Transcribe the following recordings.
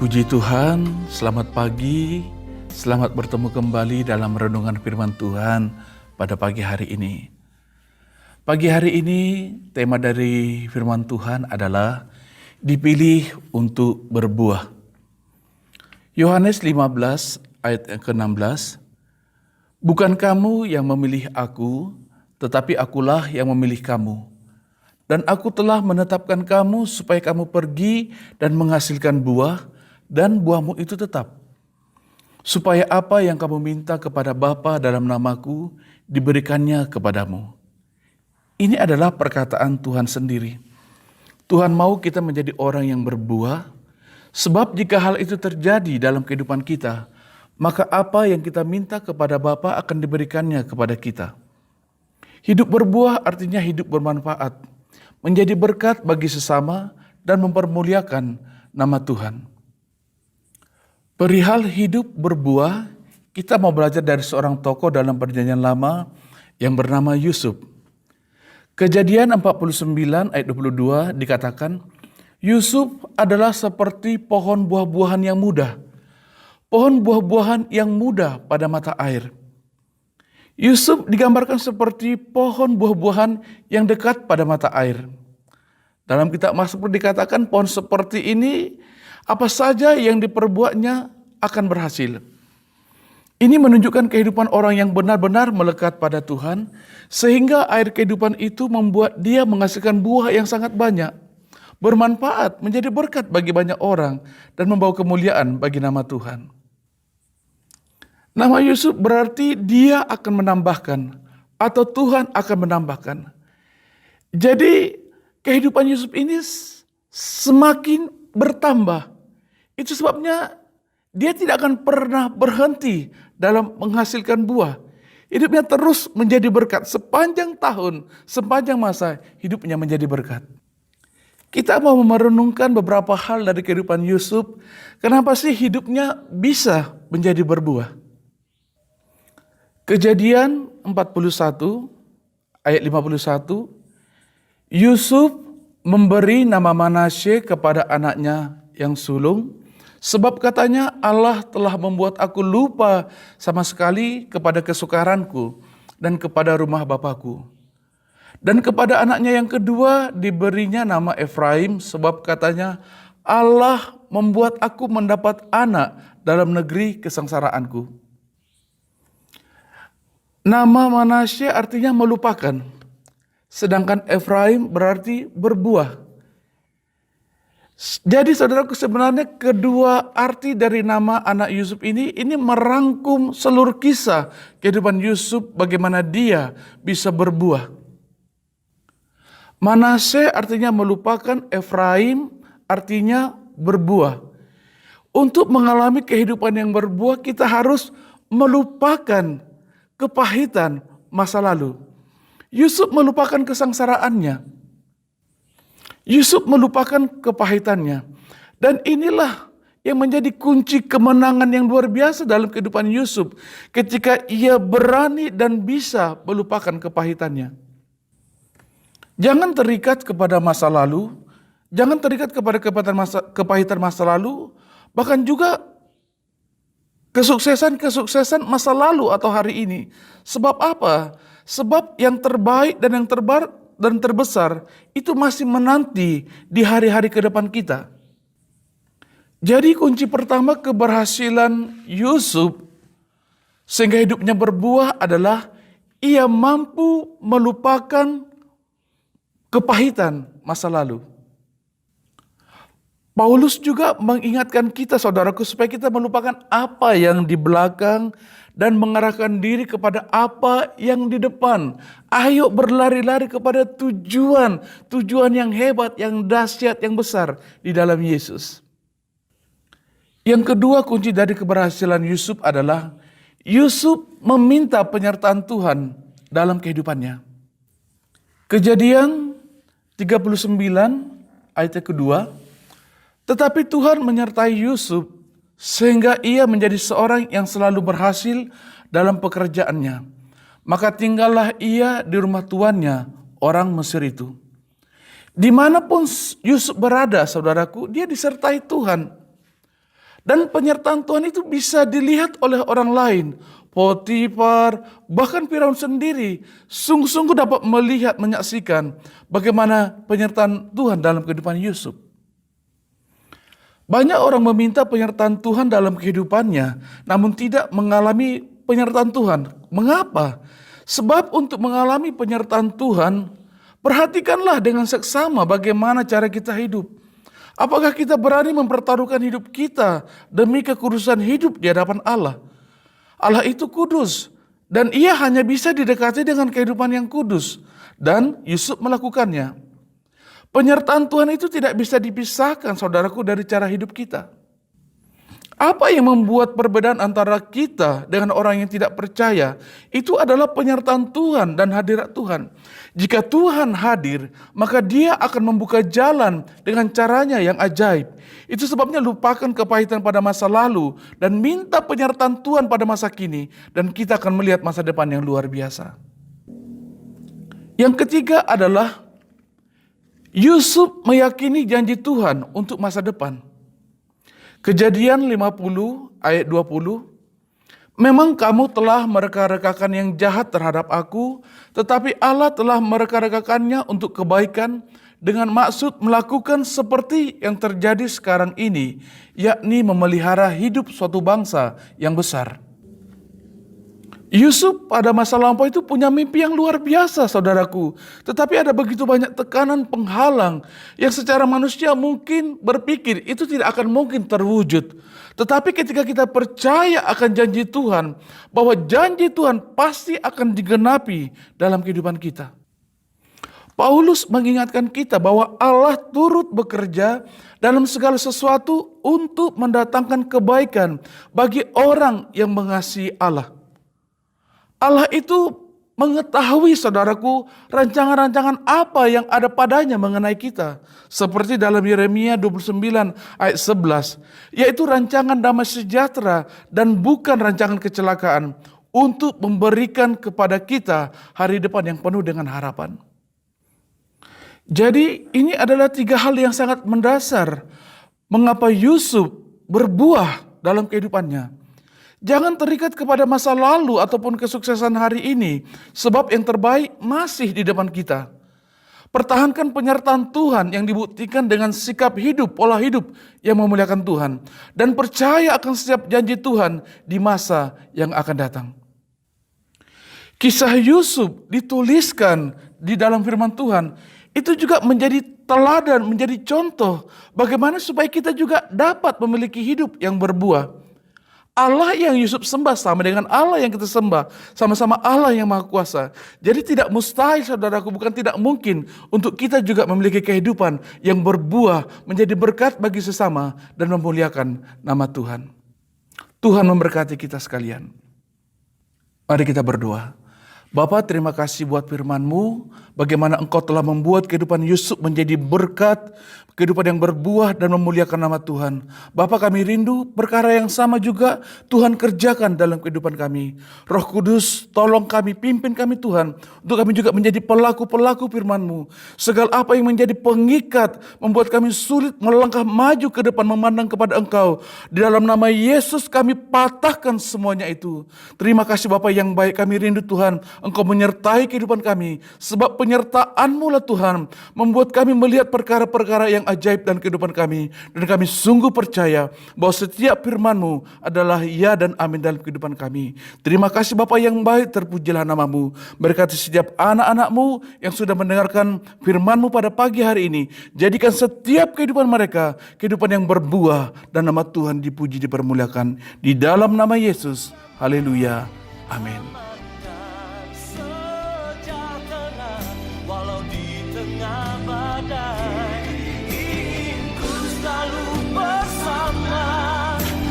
Puji Tuhan, selamat pagi, selamat bertemu kembali dalam renungan firman Tuhan pada pagi hari ini. Pagi hari ini, tema dari firman Tuhan adalah dipilih untuk berbuah. Yohanes 15 ayat yang ke-16, bukan kamu yang memilih aku, tetapi akulah yang memilih kamu. Dan aku telah menetapkan kamu supaya kamu pergi dan menghasilkan buah, dan buahmu itu tetap. Supaya apa yang kamu minta kepada Bapa dalam namaku, diberikannya kepadamu. Ini adalah perkataan Tuhan sendiri. Tuhan mau kita menjadi orang yang berbuah, sebab jika hal itu terjadi dalam kehidupan kita, maka apa yang kita minta kepada Bapa akan diberikannya kepada kita. Hidup berbuah artinya hidup bermanfaat, menjadi berkat bagi sesama dan mempermuliakan nama Tuhan. Perihal hidup berbuah, kita mau belajar dari seorang tokoh dalam Perjanjian Lama yang bernama Yusuf. Kejadian 49 ayat 22 dikatakan, Yusuf adalah seperti pohon buah-buahan yang muda, pohon buah-buahan yang muda pada mata air. Yusuf digambarkan seperti pohon buah-buahan yang dekat pada mata air. Dalam kitab Mazmur dikatakan pohon seperti ini, apa saja yang diperbuatnya akan berhasil. Ini menunjukkan kehidupan orang yang benar-benar melekat pada Tuhan, sehingga air kehidupan itu membuat dia menghasilkan buah yang sangat banyak, bermanfaat, menjadi berkat bagi banyak orang, dan membawa kemuliaan bagi nama Tuhan. Nama Yusuf berarti dia akan menambahkan, atau Tuhan akan menambahkan. Jadi kehidupan Yusuf ini semakin bertambah. Itu sebabnya dia tidak akan pernah berhenti dalam menghasilkan buah. Hidupnya terus menjadi berkat sepanjang tahun, sepanjang masa hidupnya menjadi berkat. Kita mau merenungkan beberapa hal dari kehidupan Yusuf. Kenapa sih hidupnya bisa menjadi berbuah? Kejadian 41 ayat 51, Yusuf memberi nama Manasye kepada anaknya yang sulung, sebab katanya Allah telah membuat aku lupa sama sekali kepada kesukaranku dan kepada rumah bapakku. Dan kepada anaknya yang kedua diberinya nama Efraim, sebab katanya Allah membuat aku mendapat anak dalam negeri kesengsaraanku. Nama Manasye artinya melupakan, sedangkan Efraim berarti berbuah. Jadi saudaraku, sebenarnya kedua arti dari nama anak Yusuf ini merangkum seluruh kisah kehidupan Yusuf, bagaimana dia bisa berbuah. Manasye artinya melupakan, Efraim artinya berbuah. Untuk mengalami kehidupan yang berbuah, kita harus melupakan kepahitan masa lalu. Yusuf melupakan kesengsaraannya. Yusuf melupakan kepahitannya. Dan inilah yang menjadi kunci kemenangan yang luar biasa dalam kehidupan Yusuf, ketika ia berani dan bisa melupakan kepahitannya. Jangan terikat kepada masa lalu, jangan terikat kepada kepahitan masa lalu, bahkan juga kesuksesan masa lalu atau hari ini. Sebab apa? Sebab yang terbaik dan yang terbesar itu masih menanti di hari-hari ke depan kita. Jadi kunci pertama keberhasilan Yusuf sehingga hidupnya berbuah adalah ia mampu melupakan kepahitan masa lalu. Paulus juga mengingatkan kita, saudaraku, supaya kita melupakan apa yang di belakang dan mengarahkan diri kepada apa yang di depan. Ayo berlari-lari kepada tujuan yang hebat, yang dahsyat, yang besar di dalam Yesus. Yang kedua kunci dari keberhasilan Yusuf adalah Yusuf meminta penyertaan Tuhan dalam kehidupannya. Kejadian 39 ayat kedua, tetapi Tuhan menyertai Yusuf sehingga ia menjadi seorang yang selalu berhasil dalam pekerjaannya. Maka tinggallah ia di rumah tuannya, orang Mesir itu. Dimanapun Yusuf berada, saudaraku, dia disertai Tuhan. Dan penyertaan Tuhan itu bisa dilihat oleh orang lain. Potifar, bahkan Firaun sendiri sungguh-sungguh dapat melihat, menyaksikan bagaimana penyertaan Tuhan dalam kehidupan Yusuf. Banyak orang meminta penyertaan Tuhan dalam kehidupannya, namun tidak mengalami penyertaan Tuhan. Mengapa? Sebab untuk mengalami penyertaan Tuhan, perhatikanlah dengan seksama bagaimana cara kita hidup. Apakah kita berani mempertaruhkan hidup kita demi kekudusan hidup di hadapan Allah? Allah itu kudus dan ia hanya bisa didekati dengan kehidupan yang kudus. Dan Yusuf melakukannya. Penyertaan Tuhan itu tidak bisa dipisahkan, saudaraku, dari cara hidup kita. Apa yang membuat perbedaan antara kita dengan orang yang tidak percaya? Itu adalah penyertaan Tuhan dan hadirat Tuhan. Jika Tuhan hadir, maka Dia akan membuka jalan dengan caranya yang ajaib. Itu sebabnya lupakan kepahitan pada masa lalu dan minta penyertaan Tuhan pada masa kini, dan kita akan melihat masa depan yang luar biasa. Yang ketiga adalah Yusuf meyakini janji Tuhan untuk masa depan. Kejadian 50 ayat 20, memang kamu telah mereka-rekakan yang jahat terhadap aku, tetapi Allah telah mereka-rekakannya untuk kebaikan dengan maksud melakukan seperti yang terjadi sekarang ini, yakni memelihara hidup suatu bangsa yang besar. Yusuf pada masa lampau itu punya mimpi yang luar biasa, saudaraku. Tetapi ada begitu banyak tekanan penghalang yang secara manusia mungkin berpikir itu tidak akan mungkin terwujud. Tetapi ketika kita percaya akan janji Tuhan, bahwa janji Tuhan pasti akan digenapi dalam kehidupan kita. Paulus mengingatkan kita bahwa Allah turut bekerja dalam segala sesuatu untuk mendatangkan kebaikan bagi orang yang mengasihi Allah. Allah itu mengetahui, saudaraku, rancangan-rancangan apa yang ada padanya mengenai kita. Seperti dalam Yeremia 29 ayat 11. Yaitu rancangan damai sejahtera dan bukan rancangan kecelakaan. Untuk memberikan kepada kita hari depan yang penuh dengan harapan. Jadi ini adalah 3 hal yang sangat mendasar. Mengapa Yusuf berbuah dalam kehidupannya. Jangan terikat kepada masa lalu ataupun kesuksesan hari ini, sebab yang terbaik masih di depan kita. Pertahankan penyertaan Tuhan yang dibuktikan dengan sikap hidup, pola hidup yang memuliakan Tuhan. Dan percaya akan setiap janji Tuhan di masa yang akan datang. Kisah Yusuf dituliskan di dalam firman Tuhan. Itu juga menjadi teladan, menjadi contoh bagaimana supaya kita juga dapat memiliki hidup yang berbuah. Allah yang Yusuf sembah sama dengan Allah yang kita sembah. Sama-sama Allah yang Maha Kuasa. Jadi tidak mustahil, saudaraku, bukan tidak mungkin untuk kita juga memiliki kehidupan yang berbuah, menjadi berkat bagi sesama dan memuliakan nama Tuhan. Tuhan memberkati kita sekalian. Mari kita berdoa. Bapa, terima kasih buat firman-Mu, bagaimana Engkau telah membuat kehidupan Yusuf menjadi berkat, kehidupan yang berbuah dan memuliakan nama Tuhan. Bapa, kami rindu perkara yang sama juga Tuhan kerjakan dalam kehidupan kami. Roh Kudus, tolong kami, pimpin kami Tuhan, untuk kami juga menjadi pelaku-pelaku firman-Mu. Segala apa yang menjadi pengikat, membuat kami sulit melangkah maju ke depan memandang kepada Engkau. Di dalam nama Yesus kami patahkan semuanya itu. Terima kasih Bapa yang baik, kami rindu Tuhan, Engkau menyertai kehidupan kami, sebab penyertaan-Mu lah Tuhan membuat kami melihat perkara-perkara yang ajaib dalam kehidupan kami, dan kami sungguh percaya bahwa setiap firman-Mu adalah ya dan amin dalam kehidupan kami. Terima kasih Bapa yang baik, terpujilah nama-Mu. Berkati setiap anak-anak-Mu yang sudah mendengarkan firman-Mu pada pagi hari ini. Jadikan setiap kehidupan mereka kehidupan yang berbuah, dan nama Tuhan dipuji, dipermuliakan di dalam nama Yesus. Haleluya. Amin.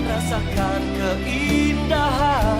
Rasakan keindahan